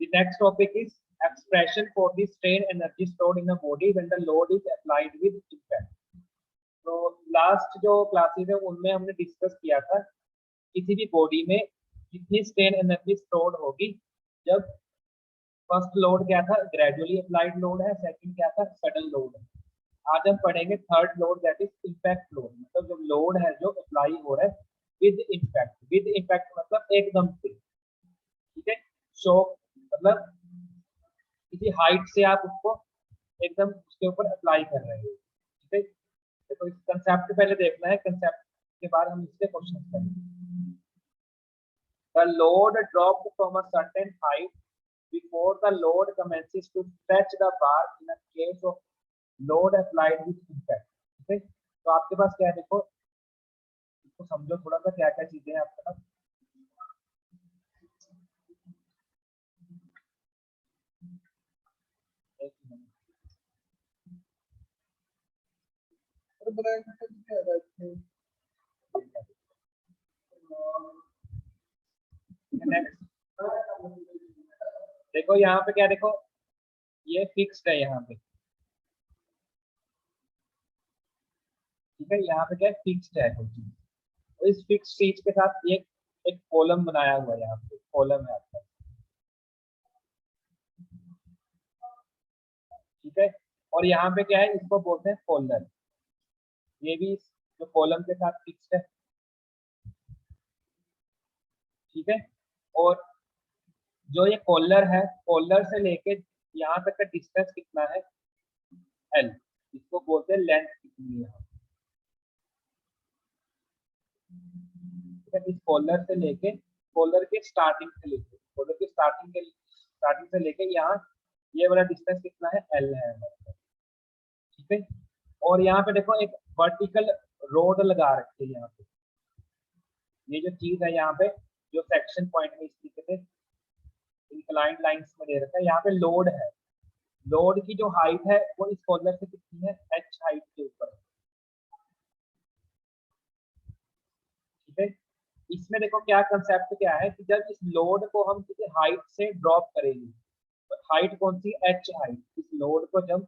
The next topic is expression for the strain energy stored in a body when the load is applied with impact. तो last जो classes है उनमें हमने discuss किया था किसी भी बॉडी में कितनी स्ट्रेन एनर्जी स्टोर्ड होगी जब फर्स्ट लोड क्या था, ग्रेजुअली अप्लाइड लोड है, सेकंड क्या था, सडन लोड है। आज हम पढ़ेंगे third load that is impact load, मतलब जो लोड है जो अप्लाई हो रहा है विद इम्पैक्ट। विद इम्पैक्ट मतलब एकदम से, ठीक है। शॉक मतलब किसी हाइट से आप उसको एकदम उसके ऊपर अप्लाई कर रहे हो, ठीक है। तो इस कंसेप्ट पहले देखना है, कंसेप्ट के बाद हम इसके क्वेश्चन करेंगे। The load dropped from a certain height before the load commences to stretch the bar in a case of load applied with impact, ठीक है। तो आपके पास क्या है, देखो इसको समझो थोड़ा सा, क्या क्या चीजें हैं आपके पास। देखो यहाँ पे क्या, देखो ये फिक्स्ड है यहाँ पे, ठीक है। यहाँ पे क्या है, फिक्स्ड है कोई चीज, तो इस फिक्स चीज के साथ एक एक कॉलम बनाया हुआ है, यहाँ पे कॉलम है आपका, ठीक है। और यहाँ पे क्या है, इसको बोलते हैं फोल्डर। ये भी जो कॉलम के साथ फिक्स्ड है, ठीक है। और जो ये कॉलर है, कॉलर से लेके यहाँ तक का डिस्टेंस कितना है, एल, इसको बोलते हैं लेंथ कितनी है, ठीक है। इस कॉलर से लेके, कॉलर के स्टार्टिंग से लेके, कॉलर के स्टार्टिंग से लेके यहाँ ये वाला डिस्टेंस कितना है, एल है हमारे, ठीक है। और यहाँ पे देखो एक वर्टिकल रोड लगा रखी है यहाँ पे, ये जो चीज है यहाँ पे जो सेक्शन पॉइंट में इस तरीके से इंक्लाइंड लाइंस में दे रखा है, यहाँ पे लोड है। लोड की जो हाइट है वो इस कॉलर से कितनी है, एच हाइट के ऊपर, ठीक है। इसमें देखो क्या कंसेप्ट क्या है कि जब इस लोड को हम किसी हाइट से ड्रॉप करेंगे, तो हाइट कौन सी, एच हाइट। इस लोड को जब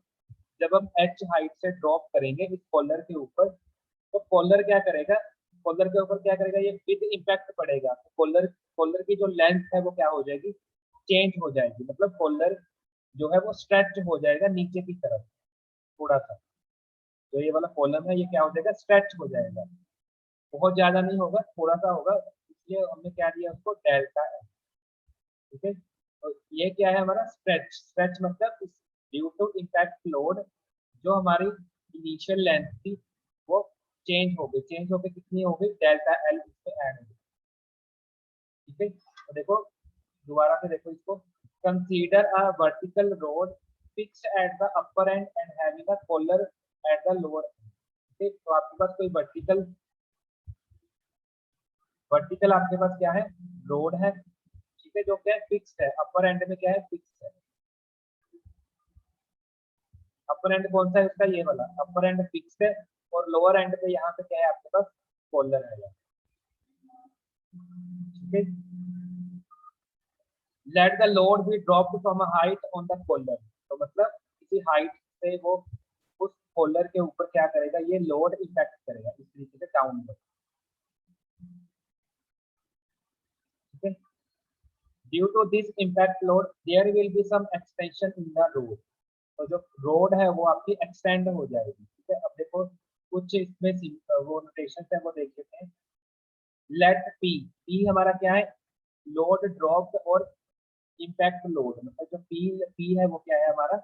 जब हम एच हाइट से ड्रॉप करेंगे इस कॉलर के ऊपर, तो कॉलर क्या करेगा, कॉलर के ऊपर क्या करेगा, ये विद इम्पैक्ट पड़ेगा, तो कॉलर कॉलर की जो लेंथ है वो क्या हो जाएगी, चेंज हो जाएगी। मतलब कॉलर जो है वो स्ट्रेच हो जाएगा नीचे की तरफ थोड़ा सा, जो ये वाला कॉलम है ये क्या हो जाएगा, स्ट्रेच हो जाएगा। बहुत ज्यादा नहीं होगा, थोड़ा सा होगा, इसलिए हमने क्या दिया उसको, डेल्टा है, ठीक है। तो ये क्या है हमारा, स्ट्रेच। स्ट्रेच मतलब ड्यू टू इम्पैक्ट लोड जो हमारी इनिशियल लेंथ थी वो चेंज हो गई, चेंज होकर कितनी हो गई, डेल्टा एल इसमें ऐड हो गई, ठीक है। तो देखो दोबारा से देखो इसको, consider a vertical rod fixed at the upper end and having a collar at the lower, ठीक है। तो आपके पास कोई वर्टिकल वर्टिकल आपके पास क्या है, रोड है, ठीक है, जो क्या है, फिक्स्ड है। अपर एंड में क्या है, फिक्स्ड है। अपर एंड कौन सा है इसका, ये वाला अपर एंड फिक्स्ड है, और लोअर एंड पे यहाँ पे क्या है आपके पास, कॉलर है, ठीक है। Let the load be dropped from a height on the collar, तो मतलब किसी हाइट से वो उस कॉलर के ऊपर क्या करेगा, ये लोड इफेक्ट करेगा इस तरीके से डाउनवर्ड, ठीक है। Due to this impact load there will be some extension in the rod, तो जो रोड है वो आपकी एक्सटेंड हो जाएगी, ठीक है। अब देखो कुछ इसमें वो नोटेशन है वो देख लेते हैं। लेट पी, पी हमारा क्या है, लोड ड्रॉप और इम्पैक्ट लोड, मतलब जो पी पी है वो क्या है हमारा,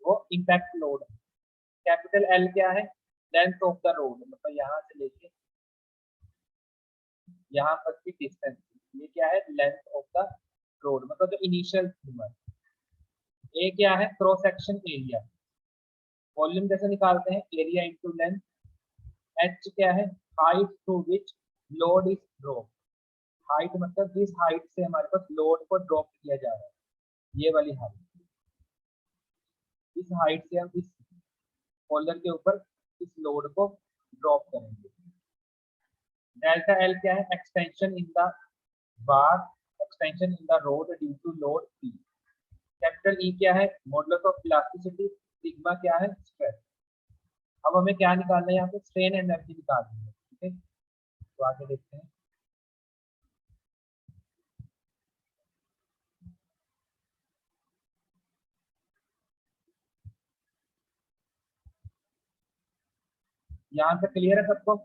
वो इम्पैक्ट लोड है। कैपिटल एल क्या है, लेंथ ऑफ द रोड, मतलब यहाँ से लेके यहाँ तक की डिस्टेंस, ये क्या है, लेंथ ऑफ द रोड, मतलब जो इनिशियल नंबर। ए क्या है, क्रॉस सेक्शन एरिया, वॉल्यूम कैसे निकालते हैं, एरिया इंटू लेंथ। एच क्या है, height through which load is drop, height मतलब जिस हाइट से हमारे पास लोड को ड्रॉप किया जा रहा है, ये वाली हाइट, इस हाइट से हम इस होल्डर के ऊपर इस लोड को ड्रॉप करेंगे। डेल्टा एल क्या है, extension in the bar, extension in the rod due to load P. Capital E क्या है? मॉडुलस ऑफ इलास्टिसिटी, सिग्मा क्या है? स्ट्रेस। अब हमें क्या निकालना है यहाँ पे? स्ट्रेन एनर्जी निकालनी है। ठीक है, तो आगे देखते हैं। यहाँ तक क्लियर है सबको?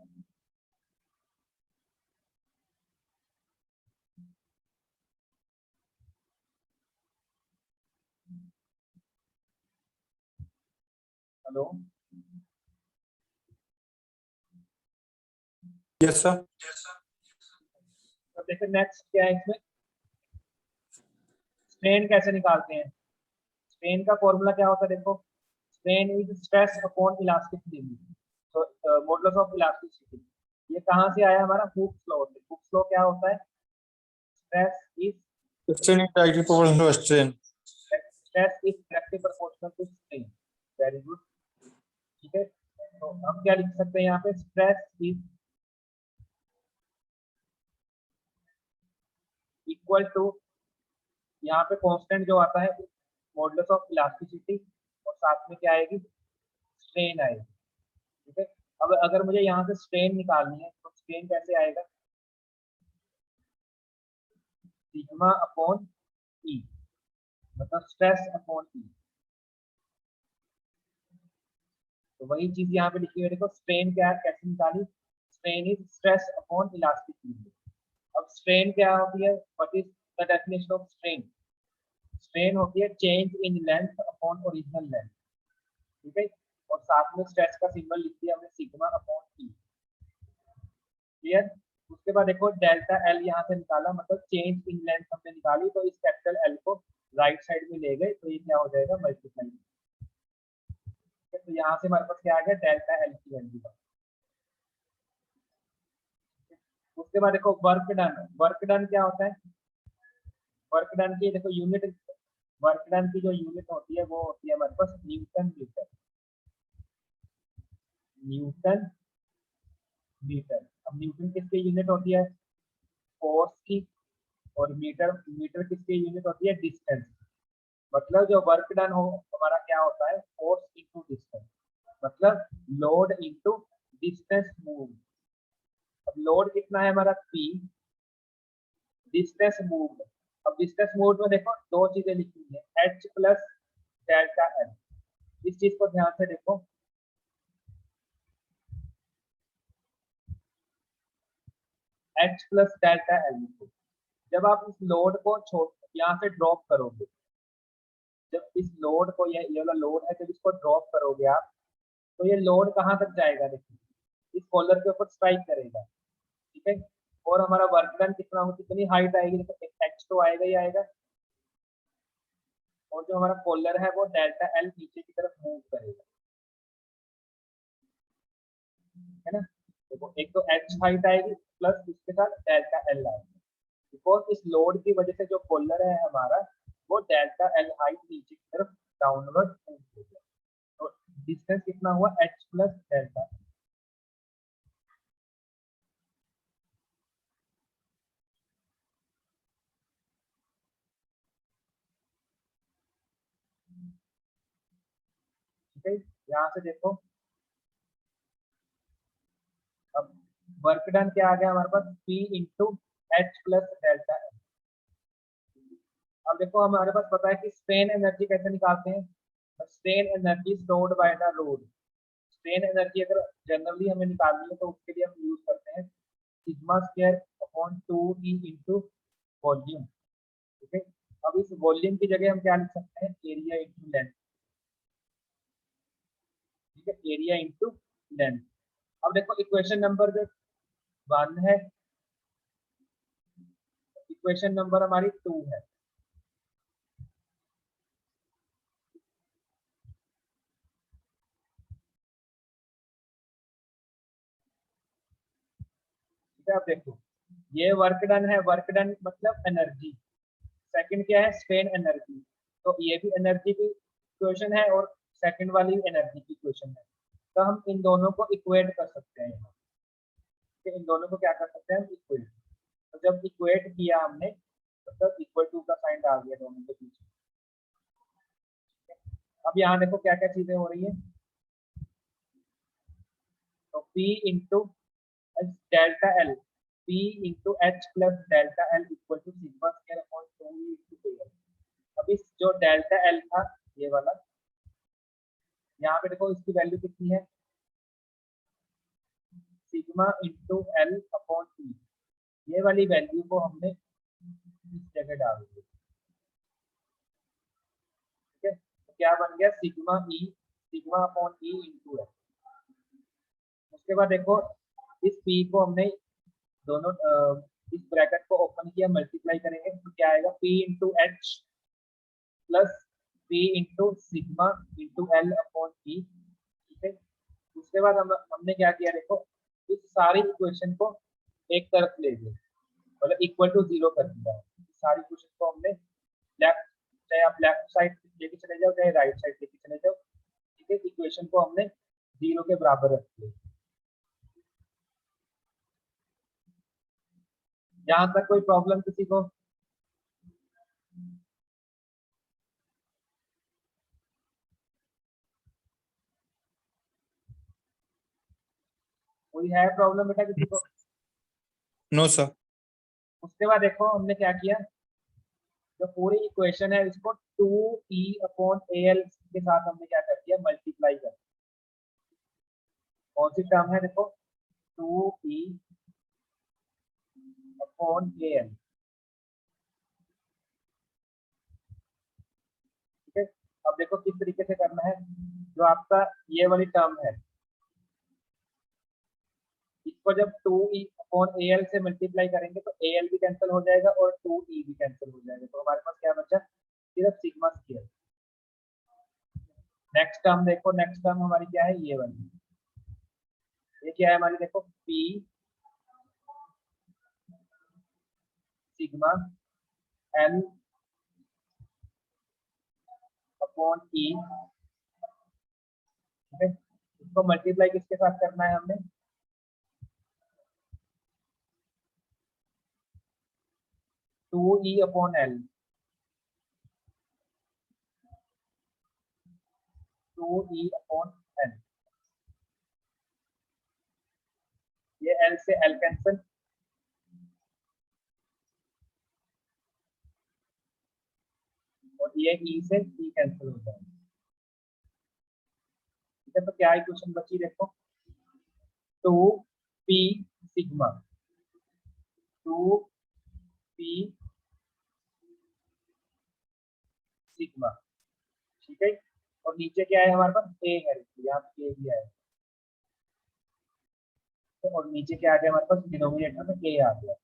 Hello, yes sir. तो देखो नेक्स्ट क्या है इसमें, स्ट्रेन कैसे निकालते हैं। स्ट्रेन का फॉर्मूला क्या होता है? देखो, strain is stress upon elastic limit, तो मॉडुलस ऑफ इलास्टिसिटी। ये कहाँ से आया? हमारा हुक्स लॉ से। हुक्स लॉ क्या होता है? Stress is strain is directly proportional to strain. Stress is directly proportional to strain. Very good. ठीक है, तो हम क्या लिख सकते हैं यहाँ पे? स्ट्रेस इज इक्वल टू, यहाँ पे कांस्टेंट जो आता है मॉडुलस ऑफ इलास्टिसिटी, और साथ में क्या आएगी? स्ट्रेन आएगी। ठीक है, अब अगर मुझे यहाँ से स्ट्रेन निकालनी है तो स्ट्रेन कैसे आएगा? सिग्मा अपॉन ई, मतलब स्ट्रेस अपॉन ई। तो वही चीज यहाँ पे लिखी हुई है। देखो स्ट्रेन क्या है, कैसे निकाली? Strain is stress upon elastic medium. अब स्ट्रेन क्या होती है? What is the definition of strain? Strain होती है change in length upon original length. ठीक है, और साथ में स्ट्रेस का सिंबल लिख दिया हमने, सिग्मा अपॉन ई। क्लियर? उसके बाद देखो डेल्टा एल यहाँ से निकाला, मतलब चेंज इन लेंथ हमने निकाली, तो इस कैपिटल एल को राइट साइड में ले गए, तो ये क्या हो जाएगा? मल्टीप्लाई। तो यहाँ से हमारे पास क्या आ गया? डेल्टा एल की वैल्यू। उसके बाद देखो वर्क डन। वर्क डन क्या होता है? वर्क डन की देखो यूनिट, वर्क डन की जो यूनिट होती है वो होती है हमारे पास न्यूटन मीटर। Newton metre. अब न्यूटन किसकी यूनिट होती है? फोर्स की। और मीटर, मीटर किसकी यूनिट होती है? डिस्टेंस। मतलब जो वर्क डन हो हमारा क्या होता है? फोर्स इनटू डिस्टेंस, मतलब लोड इनटू डिस्टेंस मूव। अब लोड कितना है हमारा? P, distance move. अब डिस्टेंस मूव में देखो दो चीजें लिखी हुई है, H प्लस डेल्टा एल। इस चीज को ध्यान से देखो, H प्लस डेल्टा एल लिखो। जब आप इस लोड को छोड़ यहाँ से ड्रॉप करोगे, जब इस लोड को, ये वाला लोड है, जब इसको ड्रॉप करोगे आप, तो ये लोड कहाँ तक जाएगा? देखिए, इस कॉलर के ऊपर स्ट्राइक करेगा। ठीक है, और हमारा वर्क डन कितना हो, कितनी हाइट आएगी? देखो H तो आएगा ही आएगा, और जो हमारा कॉलर है वो डेल्टा एल नीचे की तरफ मूव करेगा। है ना? देखो एक तो H हाइट आएगी प्लस उसके साथ डेल्टा एल आएगा, बिकॉज इस लोड की वजह से जो कॉलर है हमारा वो डेल्टा एल हाइट नीचे की तरफ डाउनवर्ड मूव हो गया। तो डिस्टेंस कितना हुआ? H plus delta. ठीक है, यहाँ से देखो अब वर्क डन क्या आ गया हमारे पास? P into H plus delta L. अब देखो हमारे पास पता है कि स्ट्रेन एनर्जी कैसे निकालते हैं? Strain energy stored by the load. Strain energy अगर जनरली हमें निकालनी है तो उसके लिए हम यूज करते हैं sigma square upon 2E into volume. ठीक है, अब इस वॉल्यूम की जगह हम क्या लिख सकते हैं? Area into length. ठीक है, एरिया इंटू लेंथ। अब देखो इक्वेशन नंबर जो 1 है, इक्वेशन नंबर हमारी 2 है। ठीक है, अब देखो ये वर्क डन है, वर्क डन मतलब एनर्जी। सेकंड क्या है? Strain energy. तो ये भी एनर्जी की इक्वेशन है और सेकंड वाली एनर्जी की इक्वेशन है। तो हम इन दोनों को इक्वेट कर सकते हैं यहाँ। इन दोनों को क्या कर सकते हैं? हम इक्वेट। तो जब इक्वेट किया हमने मतलब इक्वल टू का साइन डाल दिया दोनों के बीच। अब यहाँ देखो क्या क्या चीजें हो रही है। तो P into delta L, P into H plus delta L equal to sigma square upon 2E into L. अब इस जो डेल्टा एल था ये वाला, यहाँ पे देखो इसकी वैल्यू कितनी है, सिग्मा इंटू एल अपॉन ई। ये वाली वैल्यू को हमने इस जगह डाल दी। ठीक है, तो क्या बन गया, सिग्मा ई, sigma upon E into L. उसके बाद देखो इस पी को हमने दोनों इस ब्रैकेट को ओपन किया, मल्टीप्लाई करेंगे तो क्या आएगा, P into H plus P into sigma into L upon E. ठीक है, उसके बाद हमने क्या किया, देखो इस सारी इक्वेशन को एक तरफ ले गए, मतलब इक्वल टू जीरो कर दिया। सारी इक्वेशन को हमने लेफ्ट, चाहे आप लेफ्ट साइड लेके चले जाओ चाहे राइट साइड लेके चले जाओ, ठीक है, इक्वेशन को हमने जीरो के बराबर रख दिया। यहाँ तक कोई प्रॉब्लम किसी को? कोई है प्रॉब्लम बेटा किसी को? No, sir. उसके बाद देखो हमने क्या किया, जो पूरी इक्वेशन है इसको 2e अपॉन al के साथ हमने क्या कर दिया, मल्टीप्लाई कर। कौन सी टर्म है, देखो 2e अपॉन al। ठीक है, अब देखो किस तरीके से करना है, जो आपका ये वाली टर्म है इसको जब 2e अपॉन al से मल्टीप्लाई करेंगे तो al भी कैंसिल हो जाएगा और 2e भी कैंसिल हो जाएगा, तो हमारे पास क्या बचा, सिर्फ सिग्मा स्क्वायर। नेक्स्ट टर्म देखो, नेक्स्ट टर्म हमारी क्या है, ये वाली, ये क्या है हमारी, देखो p sigma l upon e। ठीक है, इसको मल्टीप्लाई किसके साथ करना है हमने, 2e upon l, 2e upon l। ये l से l कैंसिल, और ये e से e कैंसिल हो जाएगा। ठीक है, तो क्या इक्वेशन बची, देखो 2p सिग्मा, 2p सिग्मा। ठीक है, और नीचे क्या है हमारे पास, a है, यहाँ पे a दिया है, और नीचे क्या आ गया हमारे पास, डिनोमिनेटर में a आ गया।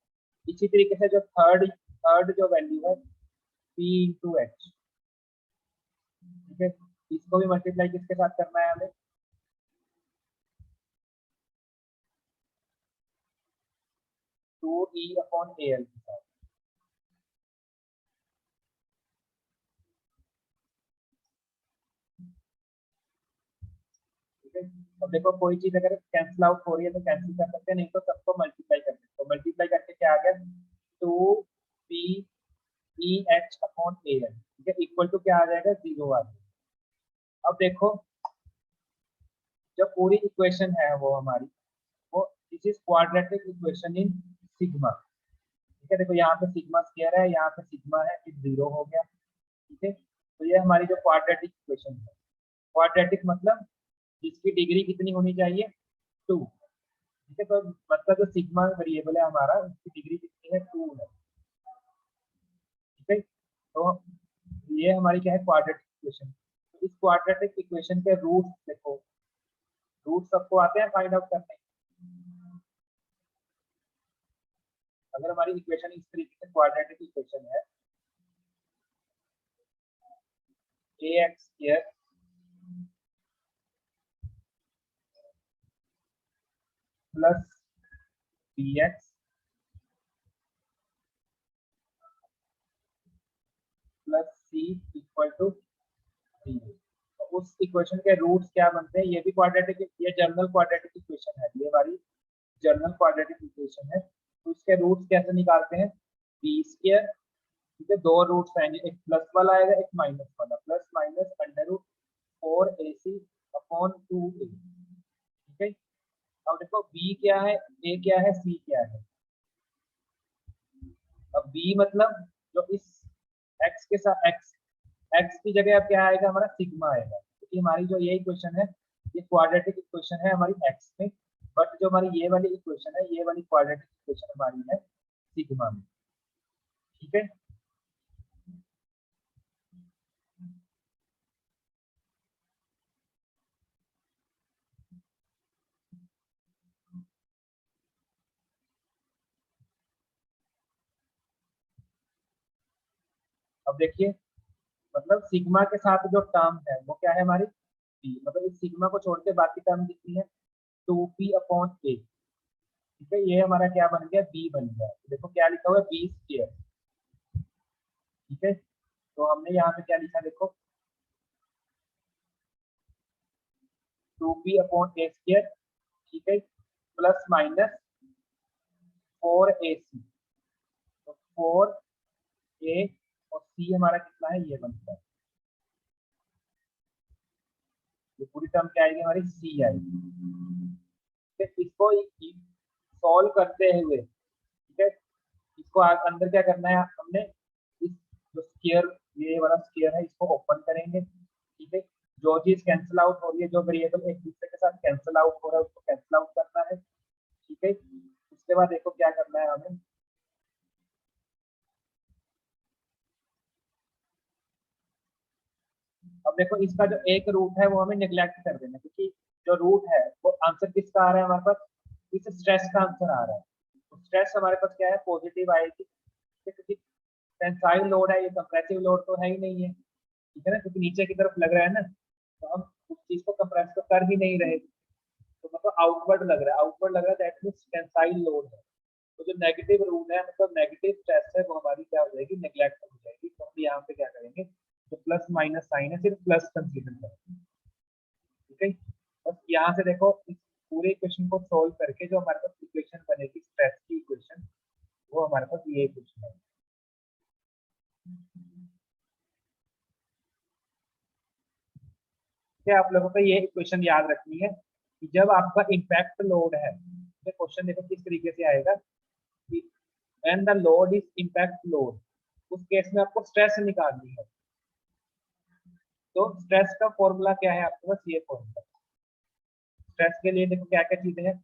इसी तरीके से जो थर्ड थर्ड जो वैल्यू है p इंटू एच। ठीक है, इसको भी मल्टीप्लाई किसके साथ करना है हमें, 2e अपॉन al के साथ। ठीक है, अब देखो कोई चीज अगर कैंसिल आउट हो रही है तो कैंसिल कर सकते हैं, नहीं तो सबको मल्टीप्लाई कर सकते हो। मल्टीप्लाई करके क्या आ गया, 2p e h upon al। ठीक है, इक्वल टू क्या आ जाएगा, जीरो आ जाएगा। अब देखो जो पूरी इक्वेशन है वो हमारी, वो this is quadratic equation in sigma. ठीक है, देखो यहाँ पे सिग्मा स्क्वायर है, यहाँ पे सिग्मा है, फिर जीरो हो गया। ठीक है, तो ये हमारी जो क्वाड्रेटिक इक्वेशन है, क्वाड्रेटिक मतलब जिसकी डिग्री कितनी होनी चाहिए, 2। ठीक है, तो मतलब जो सिग्मा वेरिएबल है हमारा, उसकी डिग्री कितनी है, 2 है। ठीक है, तो ये हमारी क्या है, क्वाड्रेटिक इक्वेशन। तो इस क्वाड्रेटिक इक्वेशन के रूट देखो, रूट सबको आते हैं फाइंड आउट करने। अगर हमारी इक्वेशन इस तरीके से क्वाड्रेटिक इक्वेशन है, ax square plus bx plus c equal to 0, तो उस इक्वेशन के रूट्स क्या बनते हैं, ये भी क्वाड्रेटिक, ये जर्नल क्वाड्रेटिक इक्वेशन है, ये हमारी जर्नल क्वाड्रेटिक इक्वेशन है। तो इसके रूट्स कैसे निकालते हैं, बी स्क्वायर ठीक है, दो रूट्स आएंगे, एक प्लस वाला आएगा एक माइनस वाला, plus minus under root 4ac upon 2a। ठीक है, अब देखो b क्या है, a क्या है, c क्या है। अब b मतलब जो इस x के साथ x की जगह अब क्या आएगा, हमारा सिग्मा आएगा, क्योंकि हमारी जो ये इक्वेशन है ये क्वाड्रेटिक इक्वेशन है हमारी x में, बट जो हमारी ये वाली इक्वेशन है ये वाली क्वाड्रेटिक इक्वेशन हमारी है सिग्मा में। ठीक है, अब देखिए मतलब सिग्मा के साथ जो टर्म है वो क्या है हमारी p, मतलब इस सिग्मा को छोड़ के बाकी टर्म कितनी है 2p अपॉन a। ठीक है, ये हमारा क्या बन गया, b बन गया। तो देखो क्या लिखा हुआ है, b स्क्वायर। ठीक है, तो हमने यहाँ पे क्या लिखा देखो 2p अपॉन a स्क्वायर। ठीक है, प्लस माइनस 4ac, तो 4a और c हमारा कितना है, ये बनता है, ये पूरी टर्म क्या आएगी हमारी, c आएगी। ठीक है, इसको सॉल्व करते हुए, ठीक है, इसको अंदर क्या करना है हमने, इस जो स्क्वायर ये वाला स्क्वायर है इसको ओपन करेंगे। ठीक है, जो चीज कैंसिल आउट हो रही है, जो वेरिएबल एक दूसरे के साथ कैंसिल आउट हो रहा है उसको कैंसिल आउट करना है। ठीक है, उसके बाद देखो क्या करना है हमें, अब देखो इसका जो एक रूट है वो हमें निगलेक्ट कर देना, क्योंकि जो रूट है वो आंसर किसका आ रहा है हमारे पास, इस स्ट्रेस का आंसर आ रहा है। तो स्ट्रेस हमारे पास क्या है, पॉजिटिव आएगी, क्योंकि टेंसाइल लोड है, ये कंप्रेसिव लोड तो है ही नहीं है। ठीक है ना, क्योंकि नीचे की तरफ लग रहा है ना, तो हम उस चीज को कंप्रेस तो कर ही नहीं रहे, तो मतलब आउटवर्ड लग रहा है, आउटवर्ड लग रहा है, दैट मींस टेंसाइल लोड है। तो जो नेगेटिव रूट है मतलब नेगेटिव स्ट्रेस है वो हमारी क्या हो जाएगी, नेग्लेक्ट हो जाएगी। तो हम यहाँ पे क्या करेंगे, जो प्लस माइनस साइन है सिर्फ प्लस कंसीडर करेंगे। ठीक है, बस यहाँ से देखो इस पूरे इक्वेशन को सोल्व करके जो हमारे पास इक्वेशन बनेगी स्ट्रेस की इक्वेशन, वो हमारे पास ये इक्वेशन है। क्या आप लोगों को ये इक्वेशन याद रखनी है कि जब आपका इम्पैक्ट लोड है, तो क्वेश्चन देखो किस तरीके से आएगा कि when the load is impact load, उस केस में आपको स्ट्रेस निकालनी है। तो स्ट्रेस का फॉर्मूला क्या है आपके पास, ये फॉर्मूला स्ट्रेस के लिए देखो क्या क्या चीजें हैं,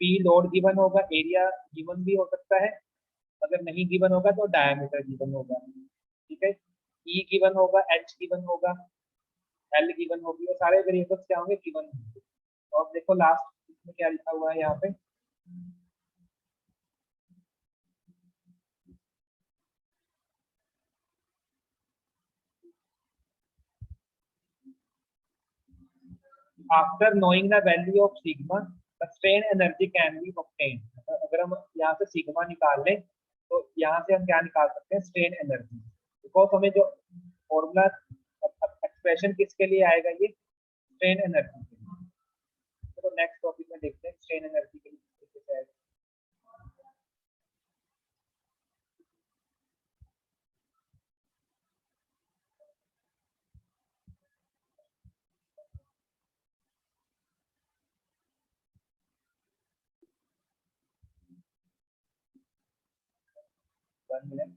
पी लोड गिवन होगा, एरिया गिवन भी हो सकता है, अगर नहीं गिवन होगा तो डायमीटर गिवन होगा। ठीक है, ई गिवन होगा, एच गिवन होगा, एल गिवन होगी, ये सारे वेरिएबल्स क्या होंगे, गिवन होंगे। तो अब देखो लास्ट इसमें क्या लिखा हुआ है यहाँ पे, after knowing the value of sigma the strain energy can be obtained. अगर हम यहाँ से सिग्मा निकाल लें तो यहाँ से हम क्या निकाल सकते हैं, स्ट्रेन एनर्जी, बिकॉज हमें जो फॉर्मूला एक्सप्रेशन किसके लिए आएगा, ये स्ट्रेन एनर्जी के लिए। तो नेक्स्ट टॉपिक में देखते हैं स्ट्रेन एनर्जी के लिए किस तरीके से आएगा। वन मिनट,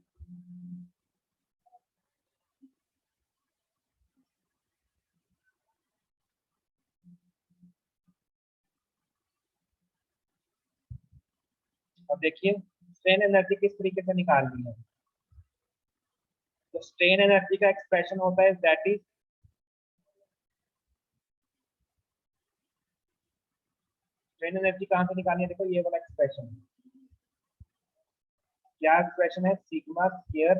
अब देखिए स्ट्रेन एनर्जी किस तरीके से निकालनी है। तो स्ट्रेन एनर्जी का एक्सप्रेशन होता है दैट इज, स्ट्रेन एनर्जी कहाँ से निकालनी है, देखो ये वाला एक्सप्रेशन, क्या एक्सप्रेशन है, sigma square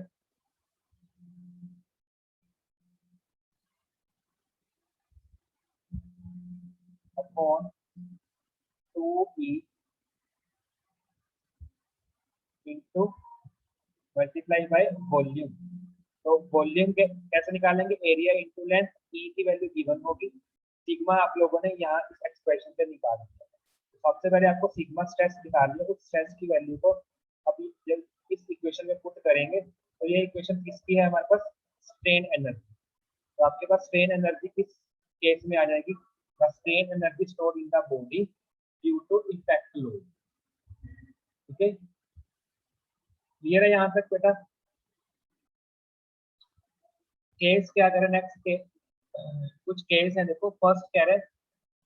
upon 2e into multiply by volume. तो वॉल्यूम के कैसे निकालेंगे, एरिया इंटू लेंथ, ई की वैल्यू गिवन होगी, सिग्मा आप लोगों ने यहाँ इस एक्सप्रेशन से निकाल दिया। तो सबसे पहले आपको सिग्मा स्ट्रेस निकालनी है, उस स्ट्रेस की वैल्यू को अभी जब इस इक्वेशन में पुट करेंगे तो ये इक्वेशन किसकी है हमारे पास, स्ट्रेन एनर्जी। तो आपके पास स्ट्रेन एनर्जी किस केस में आ जाएगी, the strain energy stored in the body due to impact load. ठीक है, क्लियर है यहाँ तक बेटा। केस क्या करें नेक्स्ट केस, कुछ केस है देखो। फर्स्ट कह रहे हैं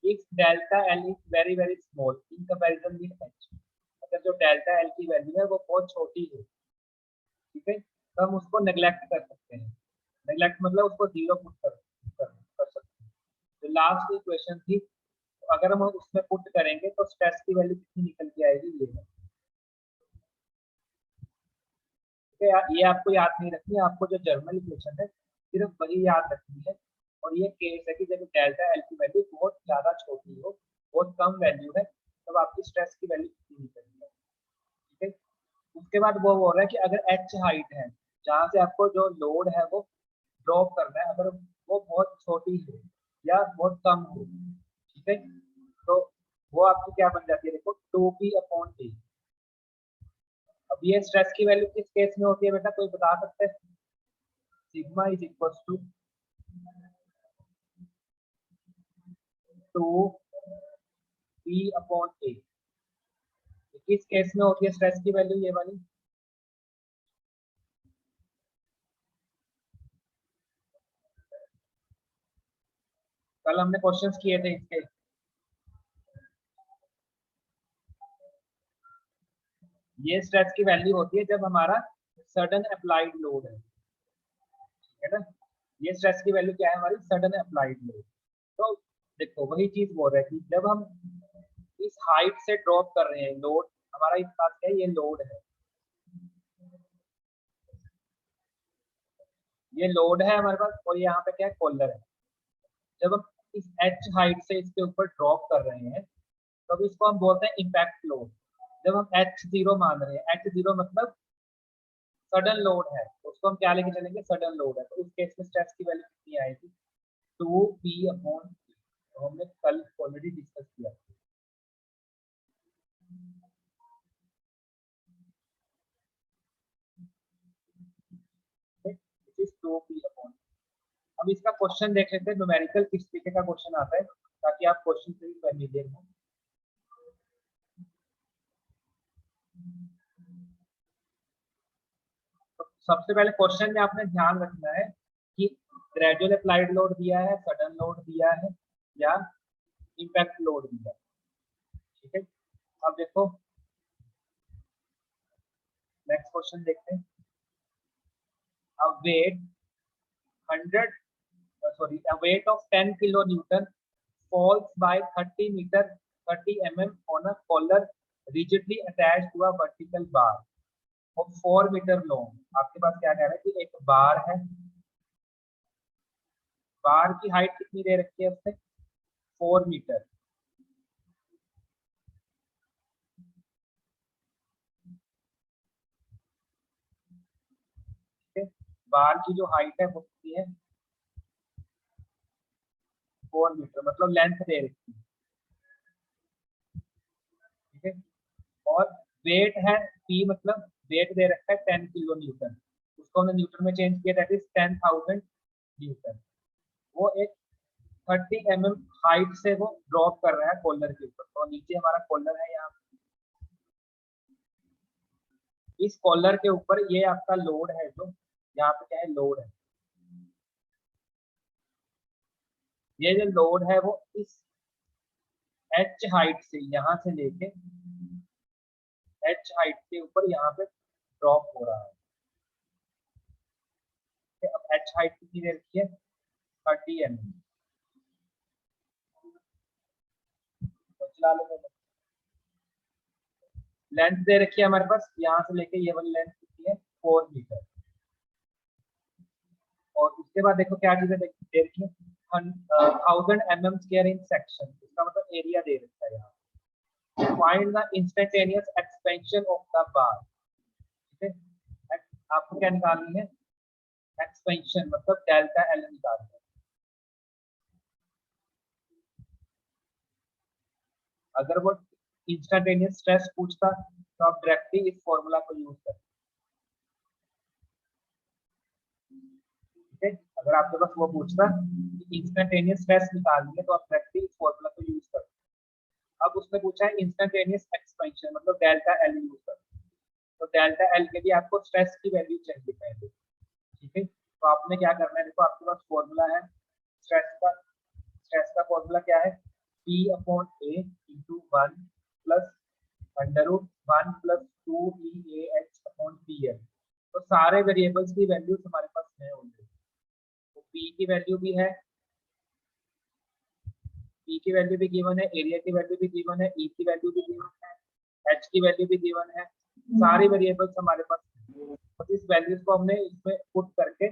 if delta L is very very small in comparison with H, अगर जो डेल्टा एल की वैल्यू है वो बहुत छोटी है, ठीक है, तो हम उसको नेग्लेक्ट कर सकते हैं। नेग्लेक्ट मतलब उसको जीरो पुट कर सकते हैं। तो लास्ट इक्वेशन थी, तो अगर हम उसमें पुट करेंगे तो स्ट्रेस की वैल्यू कितनी निकल के आएगी, ये है। ठीक है, ये आपको याद नहीं रखनी है, आपको जो जर्नल इक्वेशन है सिर्फ वही याद रखनी है। और ये केस है कि जब डेल्टा एल की वैल्यू बहुत ज्यादा छोटी हो, बहुत कम वैल्यू है, तब आपकी स्ट्रेस की वैल्यू कितनी निकलती है। ठीक है, उसके बाद वो बोल रहा है कि अगर एच हाइट है जहाँ से आपको जो लोड है वो ड्रॉप करना है, अगर वो बहुत छोटी है या बहुत कम हो, ठीक है, तो वो आपकी क्या बन जाती है, देखो 2p/T। अब ये स्ट्रेस की वैल्यू किस केस में होती है बेटा, कोई बता सकते हैं। Sigma is equal to 2p/A। किस केस में होती है स्ट्रेस की वैल्यू ये वाली, कल हमने क्वेश्चंस किए थे इसके। ये स्ट्रेस की वैल्यू होती है जब हमारा सडन अप्लाइड लोड है ना। ये स्ट्रेस की वैल्यू क्या है हमारी, सडन अप्लाइड लोड। तो देखो वही चीज बोल रहे हैं कि जब हम इस हाइट से ड्रॉप कर रहे हैं लोड, हमारा इस पास क्या है, ये लोड है, ये लोड है हमारे पास, और यहाँ पे क्या है, कॉलर है। जब हम इस एच हाइट से इसके ऊपर ड्रॉप कर रहे हैं तब इसको हम बोलते हैं इम्पैक्ट लोड। जब हम H0 मान रहे हैं, H0 मतलब सडन लोड है, तो उसको हम क्या लेके चलेंगे, सडन लोड है, तो उस केस में स्ट्रेस की वैल्यू कितनी आएगी, 2p/T। तो हमने कल ऑलरेडी डिस्कस किया। This is 2p/T। अब इसका क्वेश्चन देख लेते हैं, न्यूमेरिकल किस तरीके का क्वेश्चन आता है, ताकि आप क्वेश्चन से भी फैमिलियर हो। तो सबसे पहले क्वेश्चन में आपने ध्यान रखना है कि ग्रेजुअल अप्लाइड लोड दिया है, सडन लोड दिया है, या इम्पैक्ट लोड दिया है। ठीक है, अब देखो नेक्स्ट क्वेश्चन देखते हैं। अब wait 100 a weight of 10 kilonewton falls by 30 meter 30 mm on a collar rigidly attached to a vertical bar of 4 meter long। आपके पास क्या कह रहा है कि एक बार है, बार की हाइट कितनी दे रखी है उसने, 4 मीटर। ठीक है, बार की जो हाइट है वो कितनी है, 4 मीटर, मतलब लेंथ दे रखी है। ठीक है, और वेट है p, मतलब वेट दे रखा है 10 किलो न्यूटन, उसको हमने न्यूटन में चेंज किया, दैट इज 10,000 न्यूटन। वो एक 30 mm हाइट से वो ड्रॉप कर रहा है कॉलर के ऊपर, तो नीचे हमारा कॉलर है यहाँ, इस कॉलर के ऊपर ये आपका लोड है, जो यहाँ पे क्या है, लोड है। ये जो लोड है वो इस एच हाइट से यहाँ से लेके एच हाइट के ऊपर यहाँ पे ड्रॉप हो रहा है। अब एच हाइट कितनी दे रखी है, 30 mm। तो चला लो, लेंथ दे रखी है हमारे पास यहाँ से लेके ये वाली लेंथ कितनी है, 4 मीटर। और उसके बाद देखो क्या चीजें दे रखी है, 1000 mm इन सेक्शन, इसका मतलब एरिया दे रखा है यहाँ। Find the instantaneous expansion of the bar. ठीक है, आपको क्या निकालनी है, एक्सपेंशन, मतलब डेल्टा एल निकालना है। अगर वो इंस्टेंटेनियस स्ट्रेस पूछता तो आप डायरेक्टली इस फॉर्मूला को यूज करते। ठीक है, अगर आपके पास वो पूछता इंस्टेंटेनियस स्ट्रेस निकालनी है तो आप डायरेक्टली इस फॉर्मूला को यूज करते हैं। अब उसने पूछा है इंस्टेंटेनियस एक्सपेंशन मतलब डेल्टा एल यूज करते हैं, तो डेल्टा एल के लिए आपको स्ट्रेस की वैल्यू चाहिए पहले, ठीक है। तो आपने क्या करना है, देखो आपके पास फॉर्मूला है स्ट्रेस का फॉर्मूला क्या है, P upon A into 1 plus under root 1 plus 2EAH upon PL। तो सारे वेरिएबल्स की वैल्यूज हमारे पास है ऑलरेडी, तो P की वैल्यू भी है, P की वैल्यू भी गिवन है, एरिया की वैल्यू भी गिवन है, E की वैल्यू भी गिवन है, H की वैल्यू भी गिवन है, सारी वेरिएबल्स हमारे पास है। तो इस वैल्यूज को हमने इसमें पुट करके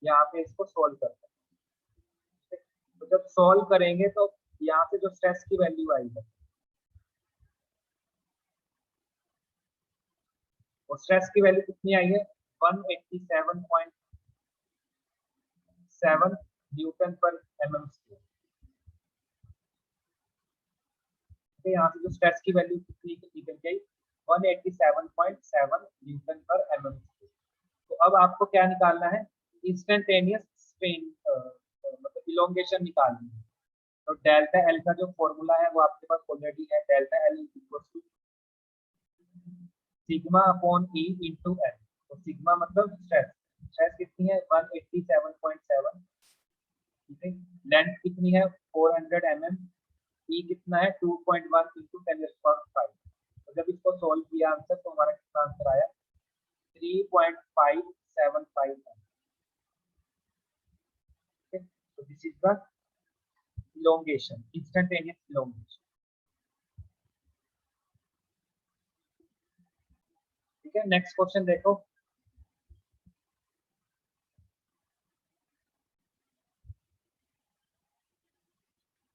यहाँ पे इसको सोल्व करना है। तो जब सॉल्व करेंगे तो यहाँ से जो स्ट्रेस की वैल्यू आई है, और स्ट्रेस की वैल्यू कितनी आई है 187.7 न्यूटन पर mm स्क्वायर। तो यहाँ से जो स्ट्रेस की वैल्यू कितनी निकल गई 187.7 न्यूटन पर mm स्क्वायर। तो अब आपको क्या निकालना है, इंस्टेंटेनियस स्ट्रेन मतलब इलोंगेशन निकालनी है। तो डेल्टा एल का जो फॉर्मूला है वो आपके पास ऑलरेडी है, delta L equal to sigma upon E into L. तो सिग्मा मतलब स्ट्रेस कितनी है 187.7, ठीक है, लेंथ कितनी है 400 mm, ई कितना है 2.1 इंटू 10⁵। तो जब इसको सोल्व किया आंसर तो हमारा कितना आंसर आया 3.575 है। So this is the elongation, instantaneous elongation। ठीक है, नेक्स्ट क्वेश्चन देखो।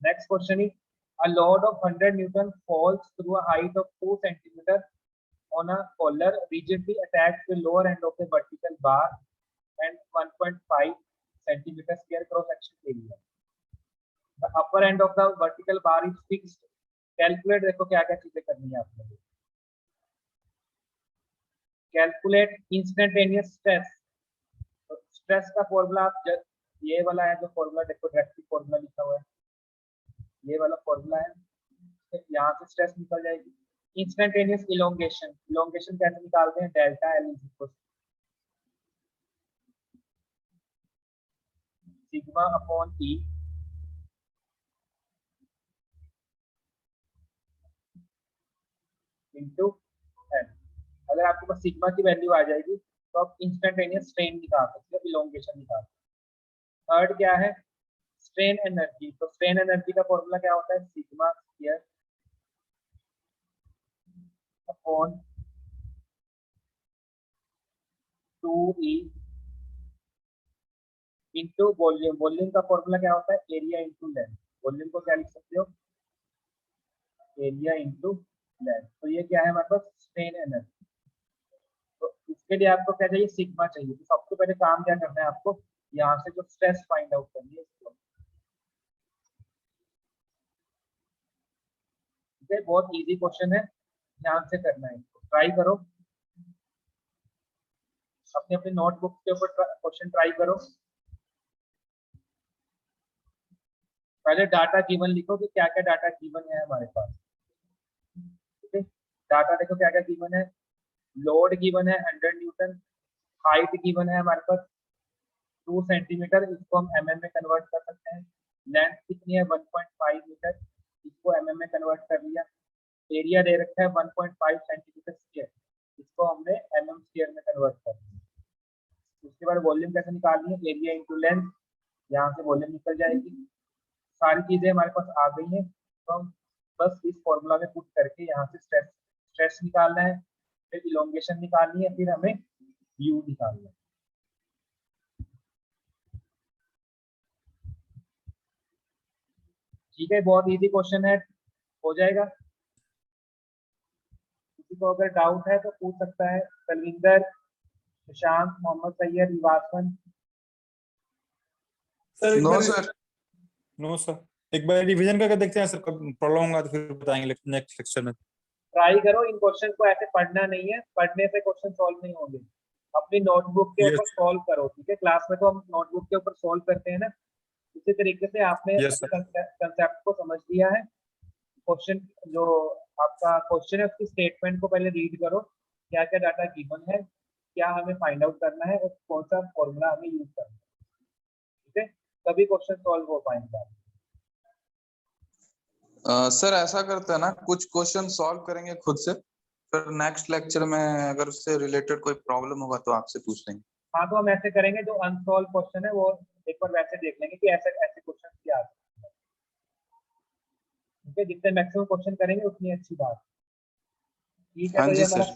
Next question is a load of 100 Newton falls through a height of 2 centimeter on a collar rigidly attached to the lower end of the vertical bar and 1.5 centimeter square cross section area. The upper end of the vertical bar is fixed. Calculate, देखो क्या क्या चीजें करनी है आपने। Calculate instantaneous stress. तो stress का formula आप ये वाला है जो फॉर्मूला देखो, डायरेक्ट फॉर्मूला लिखा हुआ है, ये वाला फॉर्मूला है, यहाँ से स्ट्रेस निकल जाएगी। इंस्टेंटेनियस इलोंगेशन, इलोंगेशन कैसे निकालते हैं, delta L is equal sigma upon E into L. अगर आपके पास सिग्मा की वैल्यू आ जाएगी तो आप इंस्टेंटेनियस स्ट्रेन निकाल सकते हो, इलोंगेशन निकाल सकते हो। थर्ड क्या है, स्ट्रेन एनर्जी। तो स्ट्रेन एनर्जी का फॉर्मूला क्या होता है, sigma square upon 2E into volume. Volume का फॉर्मूला क्या होता है, एरिया इंटू लेंथ। वॉल्यूम को क्या लिख सकते हो, एरिया इंटू लेंथ। तो ये क्या है हमारे पास स्ट्रेन एनर्जी। तो इसके लिए आपको क्या चाहिए, सिग्मा चाहिए। तो सबसे पहले काम क्या करना है आपको, यहाँ से जो स्ट्रेस फाइंड आउट करनी है इसको। ठीक है, बहुत इजी क्वेश्चन है, ध्यान से करना है, इसको ट्राई करो, अपने अपने नोटबुक के ऊपर क्वेश्चन ट्राई करो। पहले डाटा गिवन लिखो कि क्या क्या डाटा गिवन है हमारे पास। ठीक है, डाटा देखो क्या क्या गिवन है, लोड गिवन है 100 न्यूटन, हाइट गिवन है हमारे पास 2 सेंटीमीटर, इसको हम mm में कन्वर्ट कर सकते हैं। लेंथ कितनी है 1.5 मीटर, इसको mm में कन्वर्ट कर लिया। एरिया दे रखा है 1.5 सेंटीमीटर स्क्वायर, इसको हमने mm स्क्वायर में कन्वर्ट कर दिया। उसके बाद वॉल्यूम कैसे निकालनी है, एरिया इंटू लेंथ, यहाँ से वॉल्यूम निकल जाएगी। सारी चीजें हमारे पास आ गई हैं, तो हम बस इस फॉर्मूला में पुट करके यहाँ से स्ट्रेस निकालना है, फिर इलोंगेशन निकालनी है, फिर हमें व्यू निकालना है। ठीक है, बहुत इजी क्वेश्चन है, हो जाएगा। किसी को अगर डाउट है तो पूछ सकता है, Talwinder, Sushant, Mohammad Syed, Nivasan. Sir no sir. No sir, एक बार रिवीजन करके देखते हैं सर, कब प्रॉब्लम होगा तो फिर बताएंगे नेक्स्ट लेक्चर में। ट्राई करो, इन क्वेश्चन को ऐसे पढ़ना नहीं है, पढ़ने से क्वेश्चन सॉल्व नहीं होंगे। अपनी नोटबुक के यस ऊपर सॉल्व करो, ठीक है। क्लास में तो हम नोटबुक के ऊपर सॉल्व करते हैं ना, इसी तरीके से आपने यस सर कंसेप्ट को समझ लिया है। क्वेश्चन जो आपका क्वेश्चन है उसकी स्टेटमेंट को पहले रीड करो, क्या क्या डाटा गिवन है, क्या हमें फाइंड आउट करना है और कौन सा फॉर्मूला हमें यूज करना है, ठीक है। तभी क्वेश्चन सॉल्व हो पाएंगे। सर ऐसा करते हैं ना, कुछ क्वेश्चन सॉल्व करेंगे खुद से, फिर नेक्स्ट लेक्चर में अगर उससे रिलेटेड कोई प्रॉब्लम होगा तो आपसे पूछ लेंगे। हाँ, तो हम ऐसे करेंगे, जो अनसॉल्व क्वेश्चन है वो एक बार वैसे देख लेंगे कि ऐसे ऐसे क्वेश्चन क्या आते हैं, ठीक है। जितने मैक्सिमम क्वेश्चन करेंगे उतनी अच्छी बात, ठीक है। हाँ तो ये जी हमारा सर।